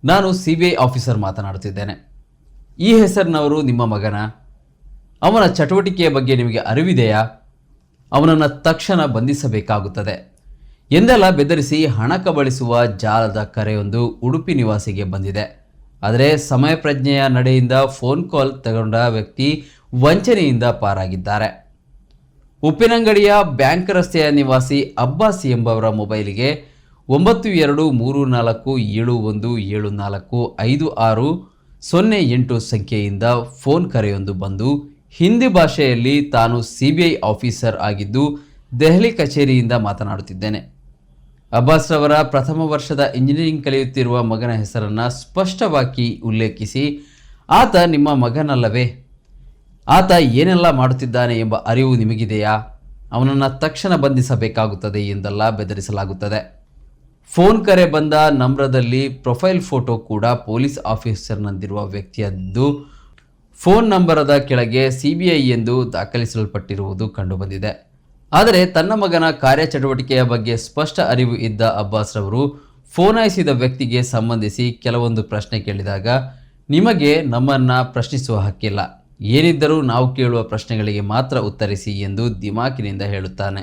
ನಾನು CBI officer ಮಾತನಾಡುತ್ತಿದ್ದೇನೆ. ಈ ಹೆಸರಿನವರು ನಿಮ್ಮ ಮಗನ? ಅವನ ಚಟುವಟಿಕೆಯ ಬಗ್ಗೆ ನಿಮಗೆ ಅರಿವಿದೆಯಾ? ಅವನನ್ನು ತಕ್ಷಣ ಬಂಧಿಸಬೇಕಾಗುತ್ತದೆ ಎಂದೆಲ್ಲ ಬೆದರಿಸಿ ಹಣ ಕಬಳಿಸುವ ಜಾಲದ ಕರೆಯೊಂದು ಉಡುಪಿ ನಿವಾಸಿಗೆ ಬಂದಿದೆ. ಆದರೆ ಸಮಯ ಪ್ರಜ್ಞೆಯ ನಡೆಯಿಂದ ಫೋನ್ ಕಾಲ್ ತಗೊಂಡ ವ್ಯಕ್ತಿ ವಂಚನೆಯಿಂದ ಪಾರಾಗಿದ್ದಾರೆ. ಉಪ್ಪಿನಂಗಡಿಯ ಬ್ಯಾಂಕ್ ರಸ್ತೆಯ ನಿವಾಸಿ ಅಬ್ಬಾಸ್ ಎಂಬವರ ಮೊಬೈಲಿಗೆ 927471745608 ಸಂಖ್ಯೆಯಿಂದ ಫೋನ್ ಕರೆಯೊಂದು ಬಂದು ಹಿಂದಿ ಭಾಷೆಯಲ್ಲಿ ತಾನು CBI ಆಫೀಸರ್ ಆಗಿದ್ದು ದೆಹಲಿ ಕಚೇರಿಯಿಂದ ಮಾತನಾಡುತ್ತಿದ್ದೇನೆ. ಅಬ್ಬಾಸ್ ರವರ ಪ್ರಥಮ ವರ್ಷದ ಇಂಜಿನಿಯರಿಂಗ್ ಕಲಿಯುತ್ತಿರುವ ಮಗನ ಹೆಸರನ್ನು ಸ್ಪಷ್ಟವಾಗಿ ಉಲ್ಲೇಖಿಸಿ, ಆತ ನಿಮ್ಮ ಮಗನಲ್ಲವೇ? ಆತ ಏನೆಲ್ಲ ಮಾಡುತ್ತಿದ್ದಾನೆ ಎಂಬ ಅರಿವು ನಿಮಗಿದೆಯಾ? ಅವನನ್ನು ತಕ್ಷಣ ಬಂಧಿಸಬೇಕಾಗುತ್ತದೆ ಎಂದೆಲ್ಲ ಬೆದರಿಸಲಾಗುತ್ತದೆ. ಫೋನ್ ಕರೆ ಬಂದ ನಂಬರದಲ್ಲಿ ಪ್ರೊಫೈಲ್ ಫೋಟೋ ಕೂಡ ಪೊಲೀಸ್ ಆಫೀಸರ್ನಂತಿರುವ ವ್ಯಕ್ತಿಯದ್ದು ಫೋನ್ ನಂಬರದ ಕೆಳಗೆ CBI ಎಂದು ದಾಖಲಿಸಲ್ಪಟ್ಟಿರುವುದು ಕಂಡುಬಂದಿದೆ. ಆದರೆ ತನ್ನ ಮಗನ ಕಾರ್ಯಚಟುವಟಿಕೆಯ ಬಗ್ಗೆ ಸ್ಪಷ್ಟ ಅರಿವು ಇದ್ದ ಅಬ್ಬಾಸ್ ರವರು ಫೋನಾಯಿಸಿದ ವ್ಯಕ್ತಿಗೆ ಸಂಬಂಧಿಸಿ ಕೆಲವೊಂದು ಪ್ರಶ್ನೆ ಕೇಳಿದಾಗ, ನಿಮಗೆ ನಮ್ಮನ್ನು ಪ್ರಶ್ನಿಸುವ ಹಕ್ಕಿಲ್ಲ, ಏನಿದ್ದರೂ ನಾವು ಕೇಳುವ ಪ್ರಶ್ನೆಗಳಿಗೆ ಮಾತ್ರ ಉತ್ತರಿಸಿ ಎಂದು ದಿಮಾಕಿನಿಂದ ಹೇಳುತ್ತಾನೆ.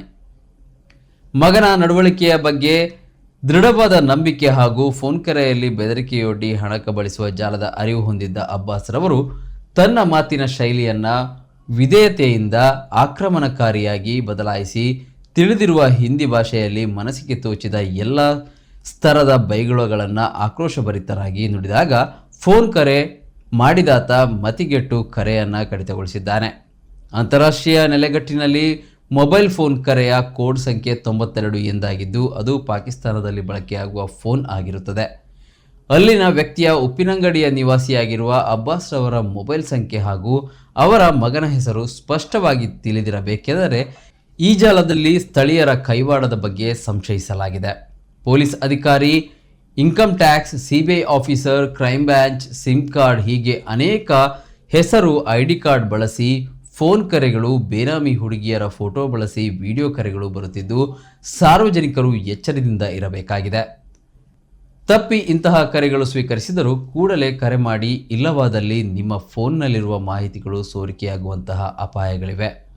ಮಗನ ನಡವಳಿಕೆಯ ಬಗ್ಗೆ ದೃಢವಾದ ನಂಬಿಕೆ ಹಾಗೂ ಫೋನ್ ಕರೆಯಲ್ಲಿ ಬೆದರಿಕೆಯೊಡ್ಡಿ ಹಣ ಕಬಳಿಸುವ ಜಾಲದ ಅರಿವು ಹೊಂದಿದ್ದ ಅಬ್ಬಾಸ್ ರವರು ತನ್ನ ಮಾತಿನ ಶೈಲಿಯನ್ನು ವಿಧೇಯತೆಯಿಂದ ಆಕ್ರಮಣಕಾರಿಯಾಗಿ ಬದಲಾಯಿಸಿ ತಿಳಿದಿರುವ ಹಿಂದಿ ಭಾಷೆಯಲ್ಲಿ ಮನಸ್ಸಿಗೆ ತೋಚಿದ ಎಲ್ಲ ಸ್ತರದ ಬೈಗುಳಗಳನ್ನು ಆಕ್ರೋಶಭರಿತರಾಗಿ ನುಡಿದಾಗ ಫೋನ್ ಕರೆ ಮಾಡಿದಾತ ಮತಿಗೆಟ್ಟು ಕರೆಯನ್ನು ಕಡಿತಗೊಳಿಸಿದ್ದಾನೆ. ಅಂತಾರಾಷ್ಟ್ರೀಯ ನೆಲೆಗಟ್ಟಿನಲ್ಲಿ ಮೊಬೈಲ್ ಫೋನ್ ಕರೆಯ ಕೋಡ್ ಸಂಖ್ಯೆ 92 ಎಂದಾಗಿದ್ದು ಅದು ಪಾಕಿಸ್ತಾನದಲ್ಲಿ ಬಳಕೆಯಾಗುವ ಫೋನ್ ಆಗಿರುತ್ತದೆ. ಅಲ್ಲಿನ ವ್ಯಕ್ತಿಯ ಉಪ್ಪಿನಂಗಡಿಯ ನಿವಾಸಿಯಾಗಿರುವ ಅಬ್ಬಾಸ್ ರವರ ಮೊಬೈಲ್ ಸಂಖ್ಯೆ ಹಾಗೂ ಅವರ ಮಗನ ಹೆಸರು ಸ್ಪಷ್ಟವಾಗಿ ತಿಳಿದಿರಬೇಕೆಂದರೆ ಈ ಜಾಲದಲ್ಲಿ ಸ್ಥಳೀಯರ ಕೈವಾಡದ ಬಗ್ಗೆ ಸಂಶಯಿಸಲಾಗಿದೆ. ಪೊಲೀಸ್ ಅಧಿಕಾರಿ, income tax, CBI officer, crime branch, sim card ಹೀಗೆ ಅನೇಕ ಹೆಸರು ID ಕಾರ್ಡ್ ಬಳಸಿ ಫೋನ್ ಕರೆಗಳು, ಬೇನಾಮಿ ಹುಡುಗಿಯರ ಫೋಟೋ ಬಳಸಿ ವಿಡಿಯೋ ಕರೆಗಳು ಬರುತ್ತಿದ್ದು ಸಾರ್ವಜನಿಕರು ಎಚ್ಚರದಿಂದ ಇರಬೇಕಾಗಿದೆ. ತಪ್ಪಿ ಇಂತಹ ಕರೆಗಳು ಸ್ವೀಕರಿಸಿದರೂ ಕೂಡಲೇ ಕರೆ ಮಾಡಿ, ಇಲ್ಲವಾದಲ್ಲಿ ನಿಮ್ಮ ಫೋನ್ನಲ್ಲಿರುವ ಮಾಹಿತಿಗಳು ಸೋರಿಕೆಯಾಗುವಂತಹ ಅಪಾಯಗಳಿವೆ.